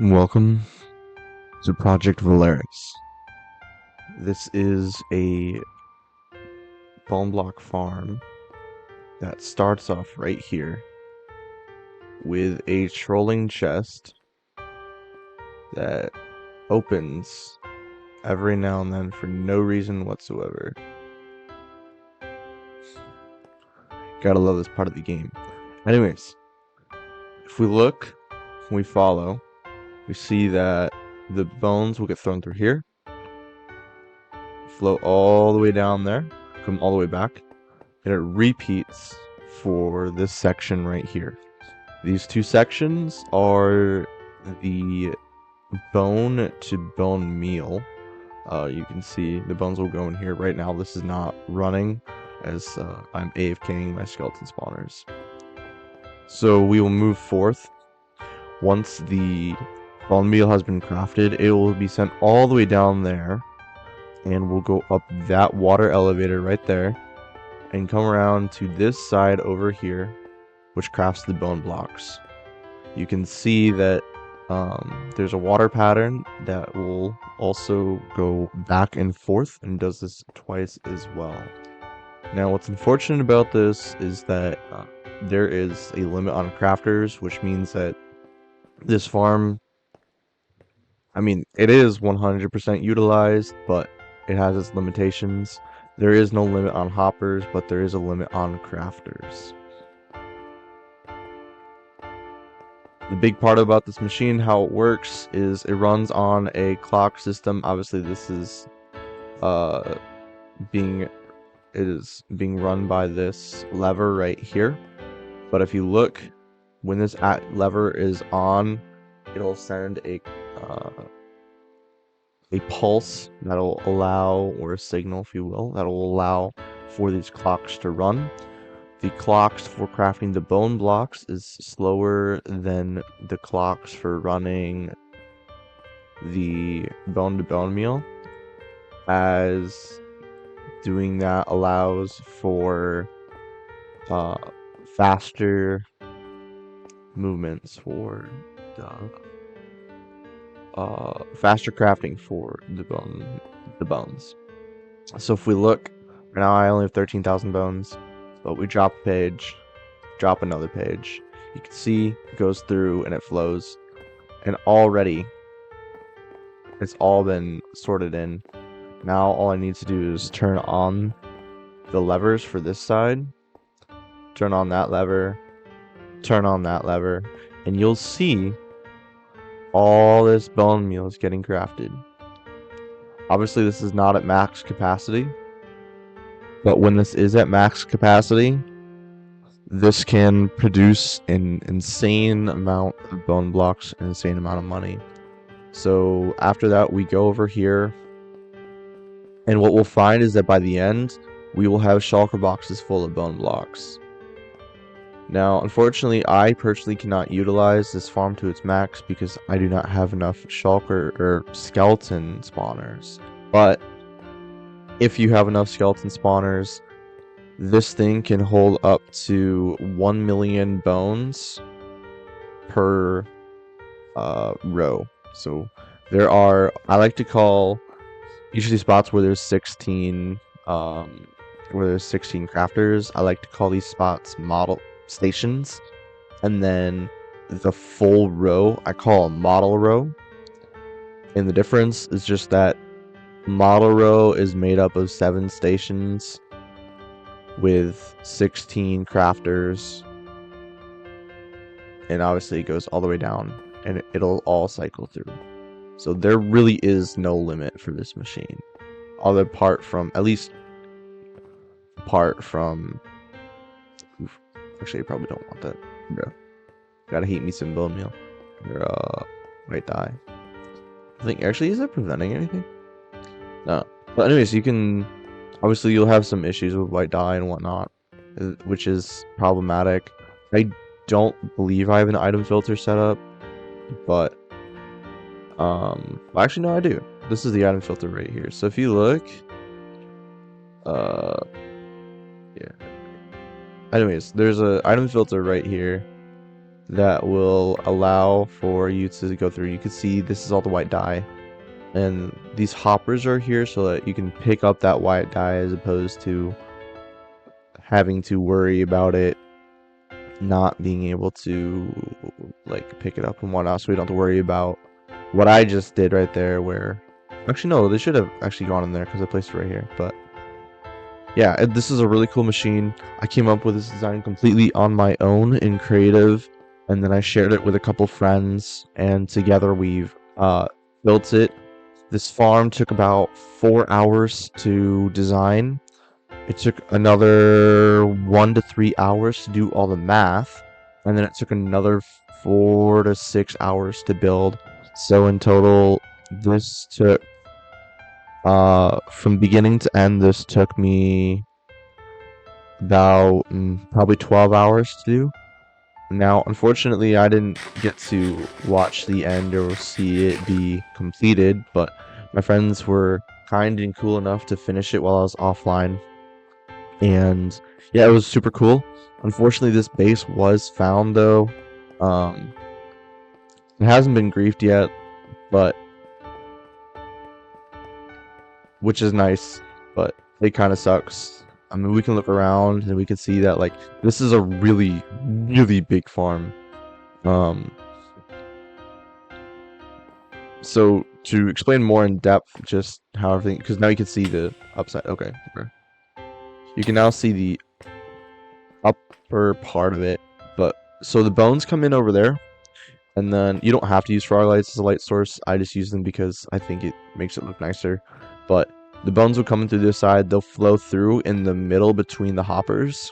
Welcome to Project Volaris. This is a bone block farm that starts off right here with a trolling chest that opens every now and then for no reason whatsoever. Gotta love this part of the game. Anyways, if we look, we follow, we see that the bones will get thrown through here, float all the way down there, come all the way back, and it repeats for this section right here. These two sections are the bone to bone meal. You can see the bones will go in here. Right now this is not running as I'm AFKing my skeleton spawners. So we will move forth. Once the bone meal has been crafted, it will be sent all the way down there, and we'll go up that water elevator right there and come around to this side over here, which crafts the bone blocks. You can see that there's a water pattern that will also go back and forth and does this twice as well. Now, what's unfortunate about this is that there is a limit on crafters, which means that this farm, I mean, it is 100% utilized, but it has its limitations. There is no limit on hoppers, but there is a limit on crafters. The big part about this machine, how it works, is it runs on a clock system. Obviously, this is being run by this lever right here. But if you look, when this lever is on, it'll send a pulse that'll allow, or a signal, if you will, that'll allow for these clocks to run. The clocks for crafting the bone blocks is slower than the clocks for running the bone-to-bone meal, as doing that allows for faster movements for faster crafting for the bones. So if we look, right now I only have 13,000 bones, but we drop a page, drop another page. You can see it goes through and it flows, and already it's all been sorted in. Now all I need to do is turn on the levers for this side, turn on that lever, turn on that lever, and you'll see all this bone meal is getting crafted. Obviously this is not at max capacity, but when this is at max capacity, this can produce an insane amount of bone blocks, an insane amount of money. So after that, we go over here, and what we'll find is that by the end, we will have shulker boxes full of bone blocks. Now, unfortunately, I personally cannot utilize this farm to its max because I do not have enough shulker or skeleton spawners. But if you have enough skeleton spawners, this thing can hold up to 1 million bones per row. So there are, I like to call each of these spots where there's 16 crafters, I like to call these spots model stations, and then the full row I call a model row. And the difference is just that model row is made up of 7 stations with 16 crafters, and obviously it goes all the way down and it'll all cycle through. So there really is no limit for this machine, other apart from actually, you probably don't want that, bro. Gotta heat me some bone meal or might die. I think, actually, is that preventing anything? No. But anyways, you can, obviously you'll have some issues with white dye and whatnot, which is problematic. I don't believe I have an item filter set up, but well, actually no, I do. This is the item filter right here. So if you look, yeah. Anyways, there's a item filter right here that will allow for you to go through. You can see this is all the white dye, and these hoppers are here so that you can pick up that white dye as opposed to having to worry about it not being able to like pick it up and whatnot, so we don't have to worry about what I just did right there, where actually no, they should have actually gone in there because I placed it right here. But yeah, this is a really cool machine. I came up with this design completely on my own in creative, and then I shared it with a couple friends, and together we've built it. This farm took about 4 hours to design. It took another 1 to 3 hours to do all the math, and then it took another 4 to 6 hours to build. So in total, this took from beginning to end, this took me about probably 12 hours to do. Now, unfortunately, I didn't get to watch the end or see it be completed, but my friends were kind and cool enough to finish it while I was offline. And yeah, it was super cool. Unfortunately, this base was found though. It hasn't been griefed yet, but which is nice, but it kind of sucks. I mean, we can look around and we can see that like this is a really, really big farm. So to explain more in depth just how everything, because now you can see the upside. Okay. You can now see the upper part of it, but so the bones come in over there, and then you don't have to use frog lights as a light source. I just use them because I think it makes it look nicer. But the bones will come in through this side, they'll flow through in the middle between the hoppers,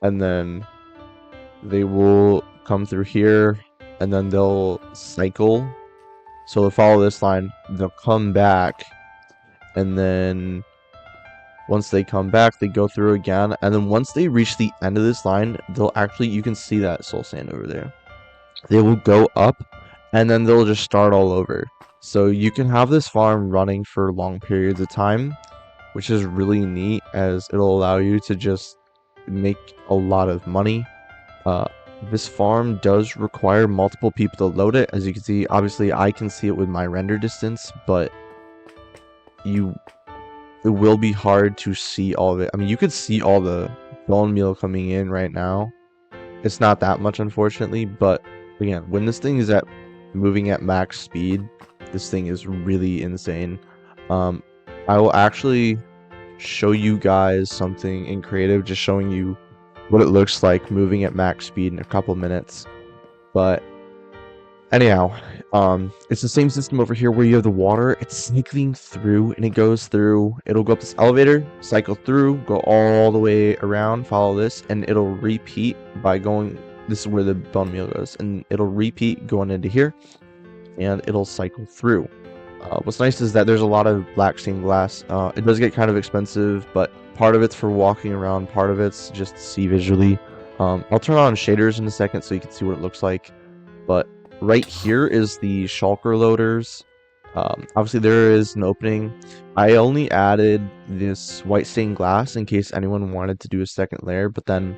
and then they will come through here, and then they'll cycle. So they'll follow this line, they'll come back, and then once they come back, they go through again, and then once they reach the end of this line, they'll actually, you can see that soul sand over there. They will go up, and then they'll just start all over. So you can have this farm running for long periods of time, which is really neat, as it'll allow you to just make a lot of money. This farm does require multiple people to load it. As you can see, obviously I can see it with my render distance, but it will be hard to see all of it. I mean, you could see all the bone meal coming in right now. It's not that much, unfortunately, but again, when this thing is moving at max speed, this thing is really insane. I will actually show you guys something in creative, just showing you what it looks like moving at max speed in a couple minutes. But anyhow, it's the same system over here where you have the water. It's cycling through, and it goes through. It'll go up this elevator, cycle through, go all the way around, follow this, and it'll repeat by going. This is where the bone meal goes, and it'll repeat going into here, and it'll cycle through. What's nice is that there's a lot of black stained glass. It does get kind of expensive, but part of it's for walking around, part of it's just to see visually. I'll turn on shaders in a second so you can see what it looks like, but right here is the shulker loaders. Obviously there is an opening. I only added this white stained glass in case anyone wanted to do a second layer, but then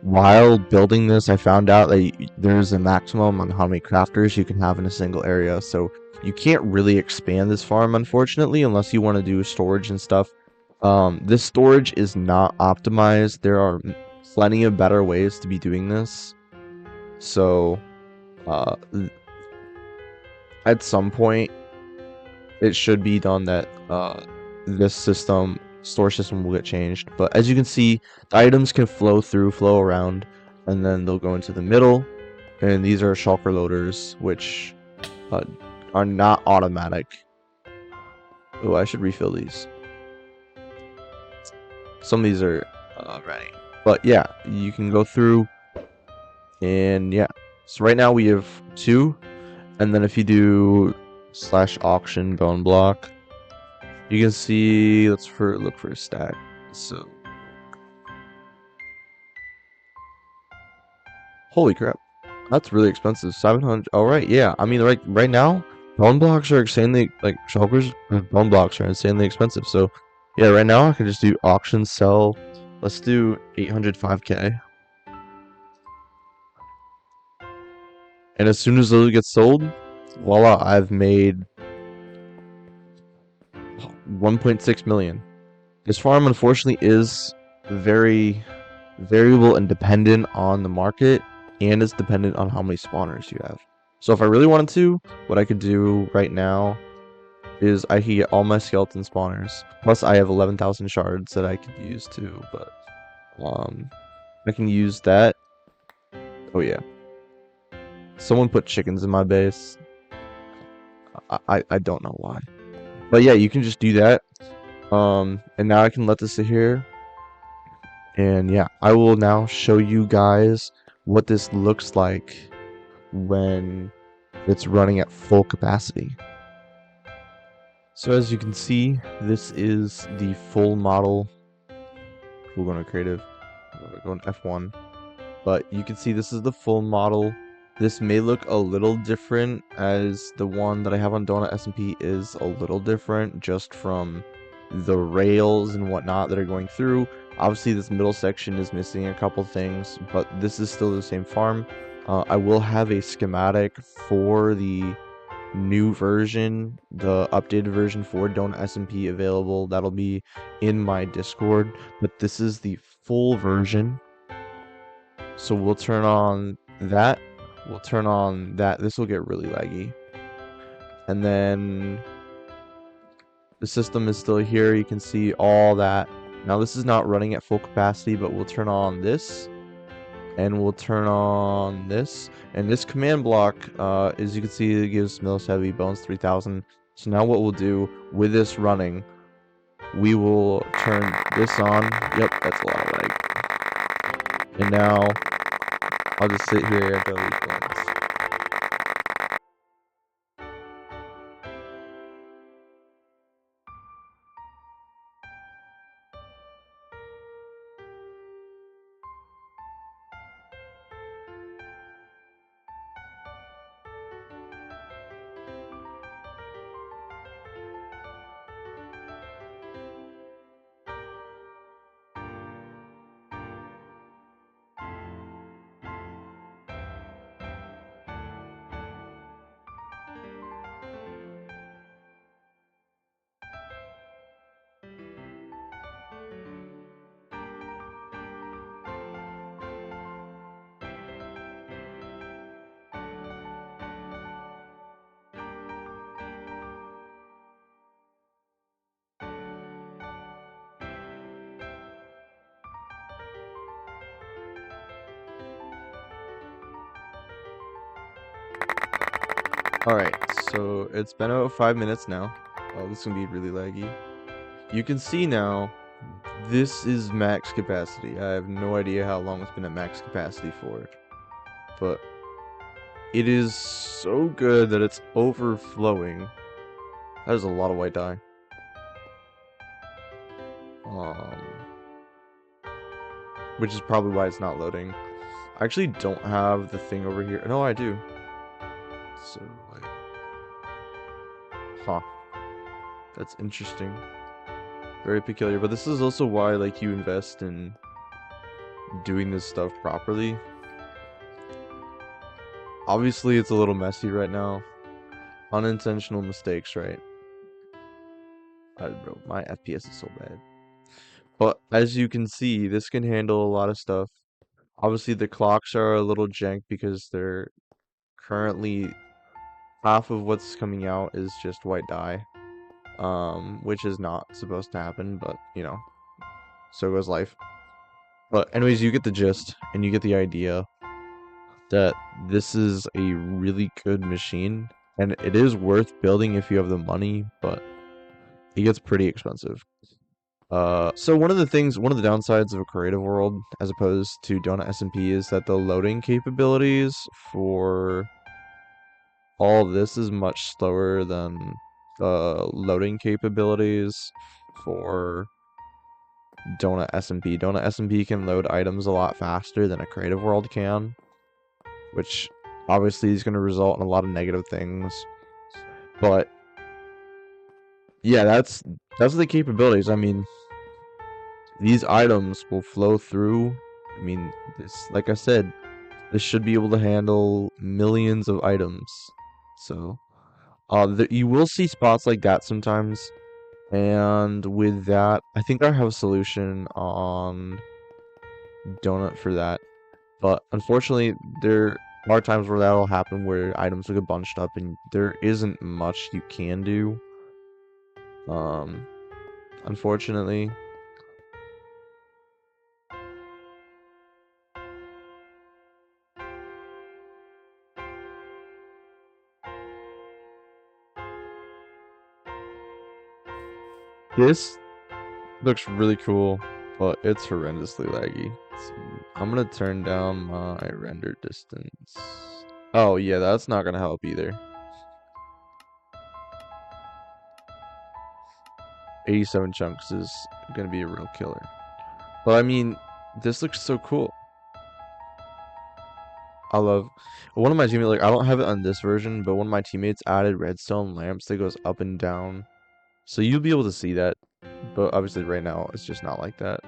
while building this I found out that there's a maximum on how many crafters you can have in a single area, so you can't really expand this farm, unfortunately, unless you want to do storage and stuff. This storage is not optimized. There are plenty of better ways to be doing this, so at some point it should be done that this store system will get changed. But as you can see, the items can flow around, and then they'll go into the middle, and these are shulker loaders, which are not automatic. Oh, I should refill these. Some of these are ready, but yeah, you can go through, and yeah, so right now we have 2, and then if you do /auction bone block, you can see, look for a stack. So holy crap, that's really expensive. 700. All right, yeah. I mean, right now, bone blocks are insanely, like, shulkers with bone blocks are insanely expensive. So yeah, right now I can just do auction sell. Let's do 805k. And as soon as those get sold, voila, I've made 1.6 million. This farm, unfortunately, is very variable and dependent on the market, and it's dependent on how many spawners you have. So if I really wanted to, what I could do right now is I could get all my skeleton spawners. Plus, I have 11,000 shards that I could use too, but I can use that. Oh yeah. Someone put chickens in my base. I don't know why. But yeah, you can just do that. And now I can let this sit here. And yeah, I will now show you guys what this looks like when it's running at full capacity. So as you can see, this is the full model. We're going to creative, going F1. But you can see this is the full model. This may look a little different, as the one that I have on DonutSMP is a little different just from the rails and whatnot that are going through. Obviously this middle section is missing a couple things, but this is still the same farm. I will have a schematic for the new version, the updated version for DonutSMP available. That'll be in my Discord, but this is the full version. So we'll turn on that. We'll turn on that. This will get really laggy. And then the system is still here. You can see all that. Now this is not running at full capacity, but we'll turn on this. And we'll turn on this. And this command block, as you can see, it gives Mills Heavy Bones 3000. So now what we'll do with this running, we will turn this on. Yep, that's a lot of lag. And now I'll just sit here until these bones. Alright, so it's been about 5 minutes now. Oh, this is gonna be really laggy. You can see now, this is max capacity. I have no idea how long it's been at max capacity for, but it is so good that it's overflowing. That is a lot of white dye. Which is probably why it's not loading. I actually don't have the thing over here. No, I do. So, like, huh. That's interesting. Very peculiar. But this is also why, like, you invest in doing this stuff properly. Obviously, it's a little messy right now. Unintentional mistakes, right? Bro, my FPS is so bad. But as you can see, this can handle a lot of stuff. Obviously, the clocks are a little jank because they're currently half of what's coming out is just white dye. Which is not supposed to happen, but you know, so goes life. But anyways, you get the gist and you get the idea that this is a really good machine, and it is worth building if you have the money, but it gets pretty expensive. So one of the downsides of a creative world as opposed to DonutSMP is that the loading capabilities for all of this is much slower than the loading capabilities for DonutSMP. DonutSMP can load items a lot faster than a creative world can, which obviously is going to result in a lot of negative things. But yeah, that's the capabilities. I mean, these items will flow through. I mean, this, like I said, This should be able to handle millions of items. So, you will see spots like that sometimes. And with that, I think I have a solution on Donut for that. But unfortunately, there are times where that'll happen where items will get bunched up and there isn't much you can do. Um, Unfortunately. This looks really cool, but it's horrendously laggy. So I'm gonna turn down my render distance. Oh yeah, that's not gonna help either. 87 chunks is gonna be a real killer. But I mean, this looks so cool. I love one of my teammates, like I don't have it on this version, but one of my teammates added redstone lamps that goes up and down. So you'll be able to see that. But obviously right now it's just not like that.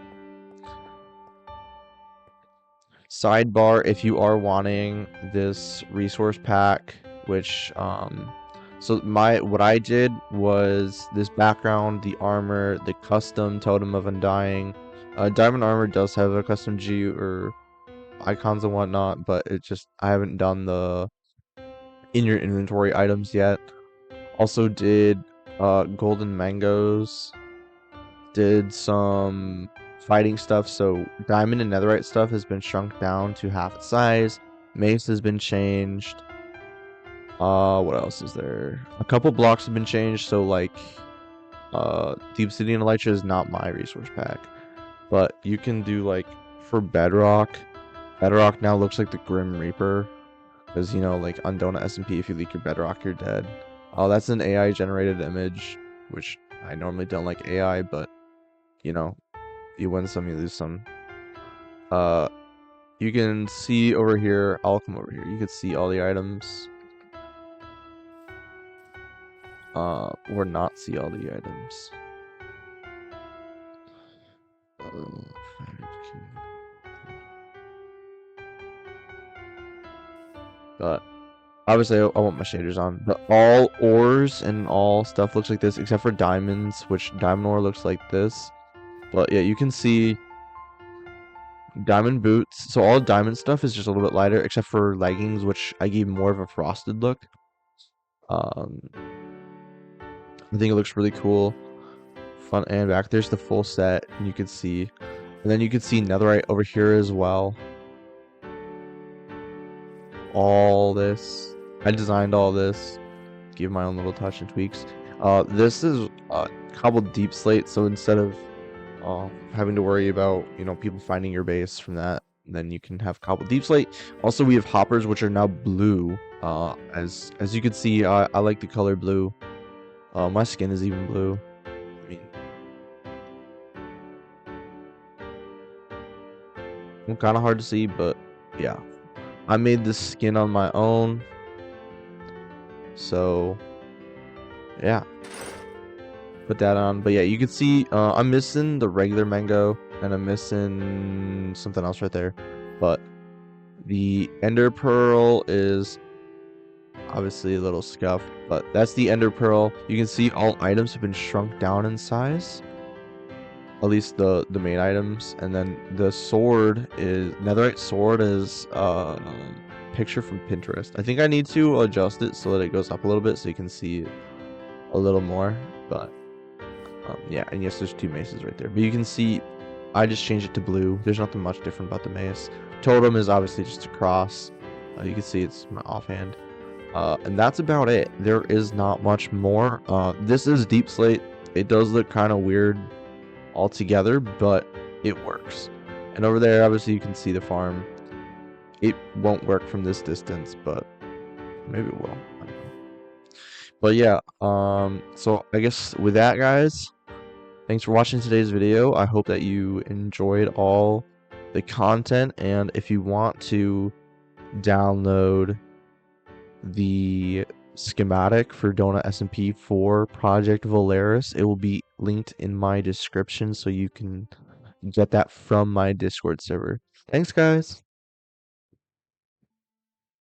Sidebar, if you are wanting this resource pack, which so what I did was this background, the armor, the custom totem of undying. Diamond armor does have a custom G or icons and whatnot, but I haven't done the in your inventory items yet. Also did golden mangoes, did some fighting stuff. So diamond and netherite stuff has been shrunk down to half its size. Mace has been changed. What else is there? A couple blocks have been changed. So like, the obsidian elytra is not my resource pack, but you can do like for bedrock. Bedrock now looks like the Grim Reaper, because you know, like on DonutSMP, if you leak your bedrock, you're dead. Oh, that's an AI generated image, which I normally don't like AI, but you know, you win some, you lose some. Uh, you can see over here. I'll come over here. You can see all the items. Or not see all the items. But obviously, I want my shaders on. But all ores and all stuff looks like this, except for diamonds, which diamond ore looks like this. But yeah, you can see diamond boots. So all diamond stuff is just a little bit lighter, except for leggings, which I gave more of a frosted look. I think it looks really cool. Front and back. There's the full set, and you can see. And then you can see netherite over here as well. All this. I designed all this. Give my own little touch and tweaks. This is cobbled deep slate, so instead of having to worry about, you know, people finding your base from that, then you can have cobbled deep slate. Also, we have hoppers, which are now blue. As you can see, I like the color blue. My skin is even blue. I mean, kind of hard to see, but yeah. I made this skin on my own. So, yeah. Put that on. But yeah, you can see I'm missing the regular mango, and I'm missing something else right there. But the ender pearl is obviously a little scuffed, but that's the ender pearl. You can see all items have been shrunk down in size. At least the main items. And then the sword is netherite sword is picture from Pinterest. I think I need to adjust it so that it goes up a little bit so you can see a little more. But yeah, and yes, there's two maces right there. But you can see I just changed it to blue. There's nothing much different about the mace. Totem is obviously just a cross. You can see it's my offhand. And that's about it. There is not much more. This is deep slate. It does look kind of weird altogether, but it works. And over there, obviously, you can see the farm. It won't work from this distance, but maybe it will. I don't know. But yeah, so I guess with that, guys, thanks for watching today's video. I hope that you enjoyed all the content, and if you want to download the schematic for DonutSMP for Project Volaris, it will be linked in my description, so you can get that from my Discord server. Thanks, guys.